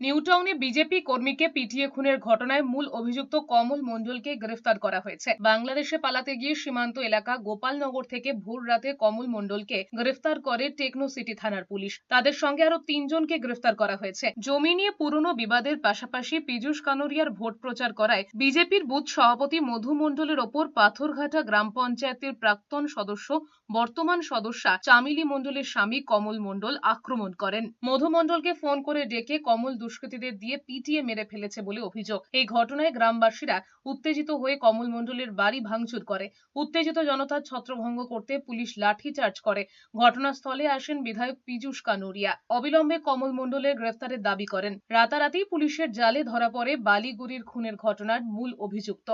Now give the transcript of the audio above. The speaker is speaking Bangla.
নিউটাউনে বিজেপি কর্মীকে পিটিয়ে খুনের ঘটনায় মূল অভিযুক্ত কমল মণ্ডলকে গ্রেফতার করা হয়েছে। বাংলাদেশে পালাতে গিয়ে সীমান্ত এলাকা গোপালনগর থেকে ভোর রাতে কমল মণ্ডলকে গ্রেফতার করে টেকনো সিটি থানার পুলিশ। তাদের সঙ্গে আরো 3 জনকে গ্রেফতার করা হয়েছে। জমি নিয়ে পুরনো বিবাদের পাশাপাশি পীযূষ কানুরিয়ার ভোট প্রচার করায় বিজেপির বুথ সভাপতি মধু মণ্ডলের ওপর পাথরঘাটা গ্রাম পঞ্চায়েতের প্রাক্তন সদস্য বর্তমান সদস্যা চামিলি মণ্ডলের স্বামী কমল মণ্ডল আক্রমণ করেন। মধু মণ্ডলকে ফোন করে ডেকে কমল দুষ্কৃতীদের দিয়ে পিটিয়ে মেরে ফেলেছে বলে অভিযোগ। এই ঘটনায় গ্রামবাসীরা উত্তেজিত হয়ে কমল মণ্ডলের বাড়ি ভাঙচুর করে। উত্তেজিত জনতার ছত্রভঙ্গ করতে পুলিশ লাঠিচার্জ করে। ঘটনাস্থলে আসেন বিধায়ক পীযূষ কানুরিয়া। অবিলম্বে কমল মণ্ডলের গ্রেফতারের দাবি করেন। রাতারাতি পুলিশের জালে ধরা পড়ে বালিগুড়ির খুনের ঘটনার মূল অভিযুক্ত।